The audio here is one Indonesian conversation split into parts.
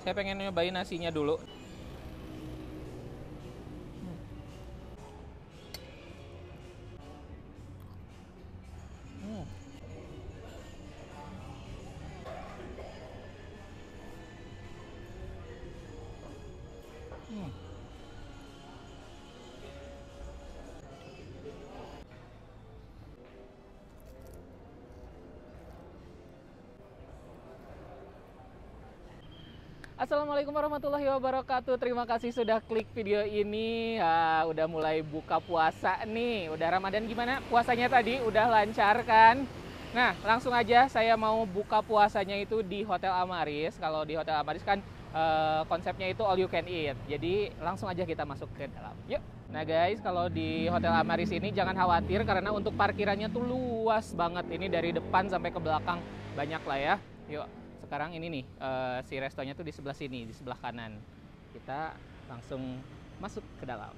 Saya pengen nyobain nasinya dulu. Hmm. Hmm. Assalamualaikum warahmatullahi wabarakatuh. Terima kasih sudah klik video ini. Udah mulai buka puasa nih. Udah Ramadan gimana? Puasanya tadi udah lancar kan? Nah, langsung aja saya mau buka puasanya itu di Hotel Amaris. Kalau di Hotel Amaris kan konsepnya itu all you can eat. Jadi langsung aja kita masuk ke dalam. Yuk. Nah guys, kalau di Hotel Amaris ini jangan khawatir karena untuk parkirannya tuh luas banget. Ini dari depan sampai ke belakang banyak lah ya. Yuk. Sekarang ini nih si restonya tuh di sebelah sini, di sebelah kanan. Kita langsung masuk ke dalam.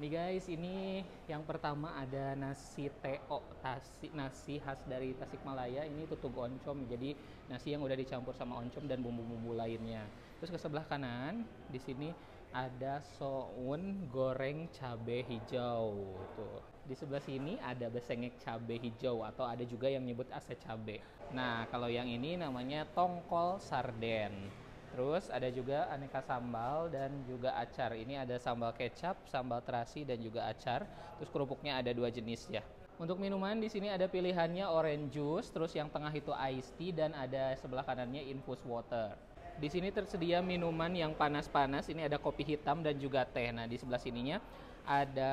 Nih guys, ini yang pertama ada nasi teo, nasi khas dari Tasikmalaya. Ini tutug oncom, jadi nasi yang udah dicampur sama oncom dan bumbu-bumbu lainnya. Terus ke sebelah kanan, di sini ada soun goreng cabe hijau. Tuh. Di sebelah sini ada besengek cabe hijau atau ada juga yang nyebut ase cabe. Nah, kalau yang ini namanya tongkol sarden. Terus ada juga aneka sambal dan juga acar. Ini ada sambal kecap, sambal terasi dan juga acar. Terus kerupuknya ada 2 jenis ya. Untuk minuman di sini ada pilihannya orange juice, terus yang tengah itu iced tea dan ada sebelah kanannya infused water. Di sini tersedia minuman yang panas-panas. Ini ada kopi hitam dan juga teh. Nah, di sebelah sininya ada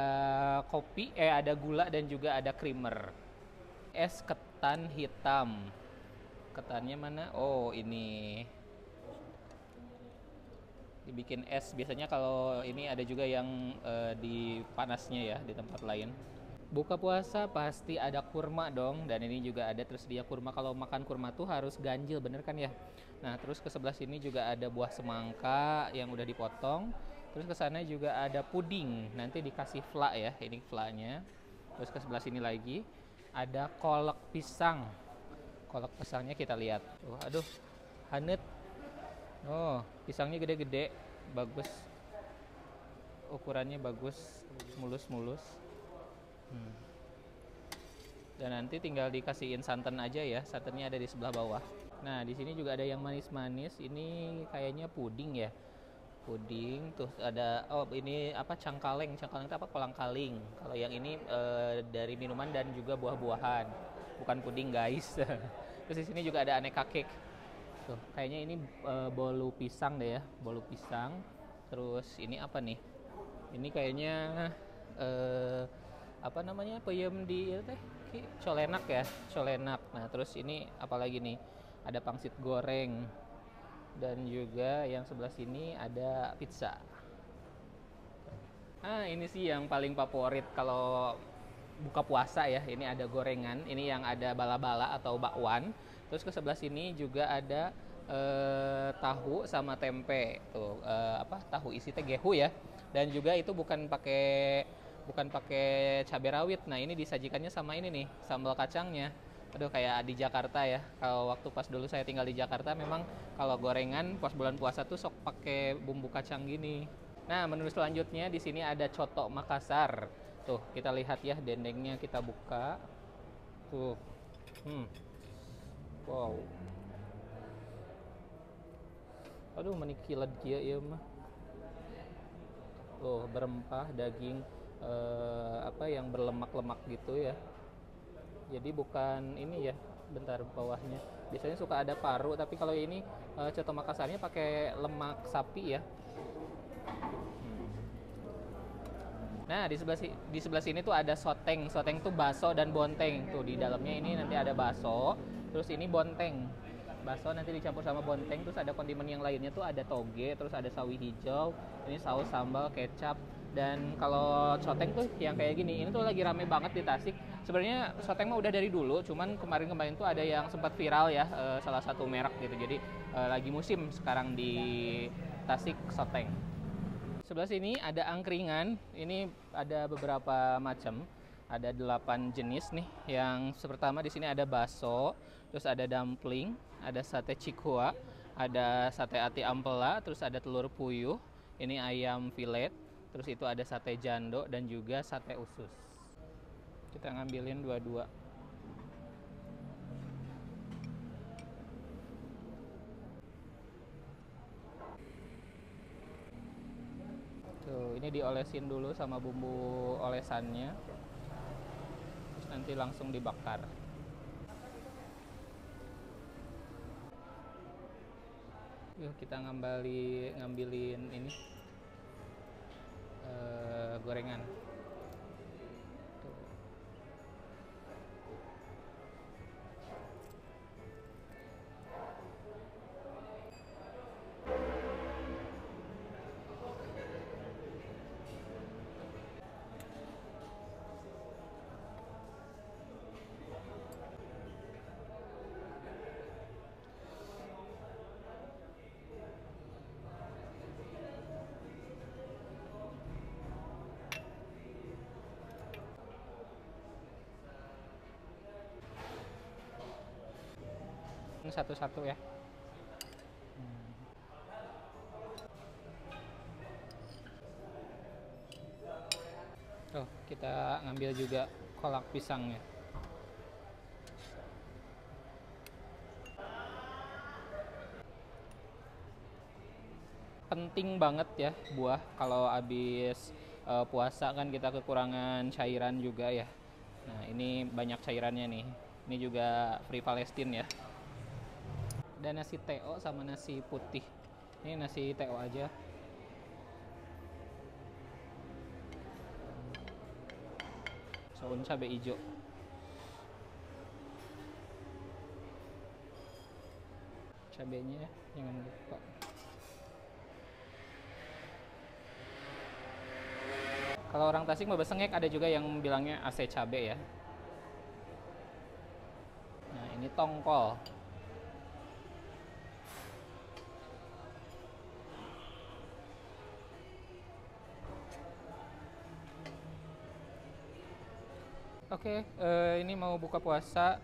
ada gula dan juga ada creamer. Es ketan hitam. Ketannya mana? Oh, ini dibikin es. Biasanya kalau ini ada juga yang di panasnya ya di tempat lain. Buka puasa pasti ada kurma dong, dan ini juga ada tersedia kurma. Kalau makan kurma tuh harus ganjil, bener kan ya? Nah, terus ke sebelah sini juga ada buah semangka yang udah dipotong. Terus ke sana juga ada puding, nanti dikasih fla ya, ini flanya. Terus ke sebelah sini lagi ada kolak pisang. Kolak pisangnya kita lihat. Aduh, hanet. Oh, pisangnya gede-gede, bagus. Ukurannya bagus, mulus-mulus. Dan nanti tinggal dikasihin santan aja ya. Santannya ada di sebelah bawah. Nah, di sini juga ada yang manis-manis. Ini kayaknya puding ya. Puding, tuh ada ini apa cangkaleng. Cangkaleng itu apa? Kolang-kaling. Kalau yang ini dari minuman dan juga buah-buahan. Bukan puding, guys. Terus di sini juga ada aneka cake. Tuh, kayaknya ini bolu pisang deh ya, bolu pisang. Terus ini apa nih? Ini kayaknya apa namanya? Peyem di teh colenak ya, colenak. Nah, terus ini apalagi nih? Ada pangsit goreng dan juga yang sebelah sini ada pizza. Ini sih yang paling favorit kalau buka puasa ya. Ini ada gorengan, ini yang ada bala-bala atau bakwan. Terus ke sebelah sini juga ada tahu sama tempe. Tuh, tahu isi teh gehu ya. Dan juga itu bukan pakai cabai rawit. Nah, ini disajikannya sama ini nih, sambal kacangnya. Aduh, kayak di Jakarta ya. Kalau waktu pas dulu saya tinggal di Jakarta, memang kalau gorengan pas bulan puasa tuh sok pakai bumbu kacang gini. Nah, menu selanjutnya di sini ada coto Makassar. Tuh, kita lihat ya dendengnya, kita buka. Tuh. Wow. Aduh, menikilat kieu ieu mah. Tuh, berempah daging yang berlemak-lemak gitu ya. Jadi bukan ini ya, bentar bawahnya. Biasanya suka ada paru, tapi kalau ini coto Makassarnya pakai lemak sapi ya. Nah, di sebelah sini tuh ada soteng. Soteng tuh baso dan bonteng. Tuh di dalamnya ini nanti ada baso, terus ini bonteng. Baso nanti dicampur sama bonteng, terus ada kondimen yang lainnya tuh ada toge, terus ada sawi hijau, ini saus sambal, kecap. Dan kalau soteng tuh yang kayak gini, ini tuh lagi rame banget di Tasik. Sebenarnya soteng mah udah dari dulu, cuman kemarin-kemarin tuh ada yang sempat viral ya, salah satu merek gitu. Jadi lagi musim sekarang di Tasik soteng. Sebelah sini ada angkringan. Ini ada beberapa macam. Ada 8 jenis nih. Yang pertama di sini ada bakso, terus ada dumpling, ada sate cikua, ada sate ati ampela, terus ada telur puyuh, ini ayam filet, terus itu ada sate jando dan juga sate usus. Kita ngambilin dua-dua. Tuh, ini diolesin dulu sama bumbu olesannya. Terus nanti langsung dibakar. Yuk kita ngambilin ini gorengan. Tuh. Ini satu-satu ya. Oh, kita ngambil juga kolak pisangnya. Penting banget ya buah kalau habis puasa kan kita kekurangan cairan juga ya. Nah, ini banyak cairannya nih. Ini juga Free Palestine ya. Dan nasi teo sama nasi putih. Ini nasi teo aja. Daun cabai hijau. Cabainya jangan lupa. Kalau orang Tasik mau besengek, ada juga yang bilangnya AC cabai ya. Nah, ini tongkol. Oke, ini mau buka puasa.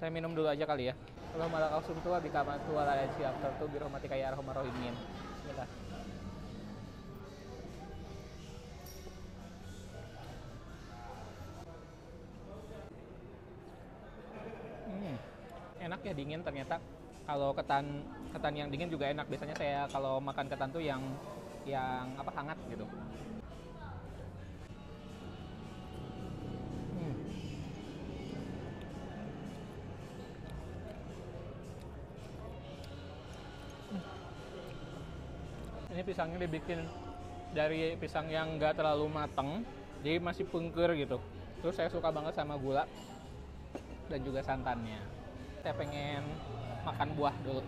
Saya minum dulu aja kali ya. Allahumma lakal sumtu wa bika amantu wa la ilaha illa anta birahmatika ya arhamar rahimin. Bismillah. Enak ya, dingin ternyata. Kalau ketan yang dingin juga enak. Biasanya saya kalau makan ketan tuh yang apa, hangat gitu. Ini pisangnya dibikin dari pisang yang nggak terlalu mateng, jadi masih pungker gitu. Terus saya suka banget sama gula dan juga santannya. Saya pengen makan buah dulu.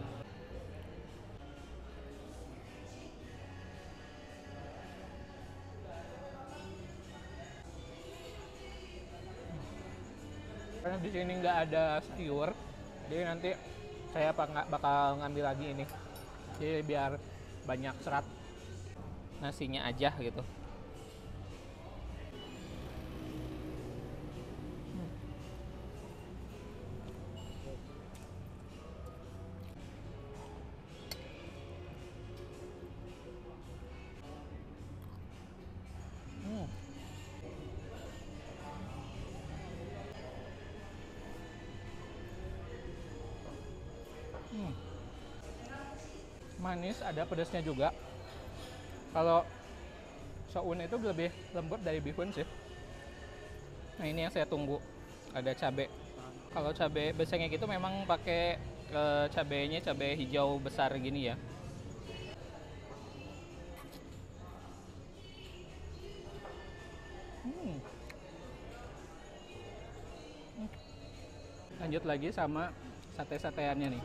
Karena di sini nggak ada sayur, jadi nanti saya bakal ngambil lagi ini. Jadi biar banyak serat nasinya aja gitu. Manis, ada pedasnya juga. Kalau soun itu lebih lembut dari bihun sih. Nah, ini yang saya tunggu. Ada cabai. Kalau cabai besarnya gitu memang pakai cabainya cabai hijau besar gini ya. Hmm. Lanjut lagi sama sate-sateannya nih.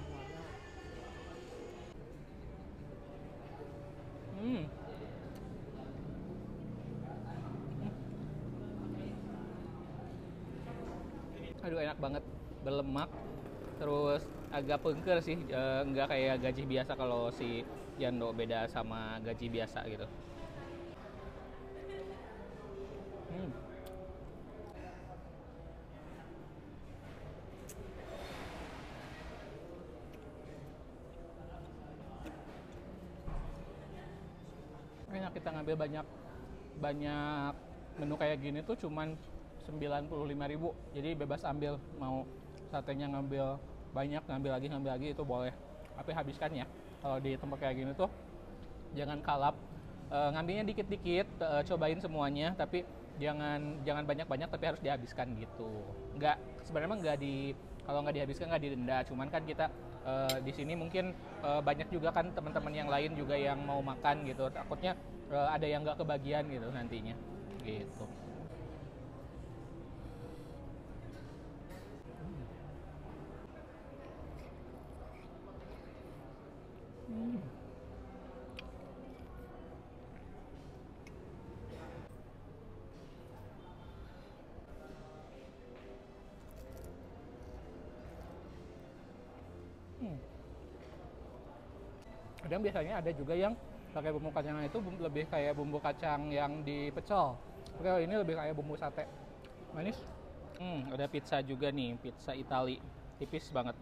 Hmm. Aduh enak banget, berlemak, terus agak pengker sih, nggak kayak gaji biasa kalau si Jando, beda sama gaji biasa gitu. Hmm. Enak kita ngambil banyak banyak menu kayak gini tuh cuman 95.000. Jadi bebas ambil, mau satenya ngambil banyak, ngambil lagi itu boleh. Tapi habiskan ya. Kalau di tempat kayak gini tuh jangan kalap. Ngambilnya dikit-dikit, cobain semuanya, tapi jangan jangan banyak-banyak tapi harus dihabiskan gitu. Nggak, sebenarnya mah nggak di, kalau nggak dihabiskan nggak didenda. Cuman kan kita di sini mungkin banyak juga kan teman-teman yang lain juga yang mau makan gitu. Takutnya ada yang nggak kebagian gitu nantinya. Gitu. Hmm. Hmm. Kadang biasanya ada juga yang pakai bumbu kacang itu lebih kayak bumbu kacang yang dipecel. Oke, ini lebih kayak bumbu sate. Manis. Ada pizza juga nih, pizza Itali. Tipis banget.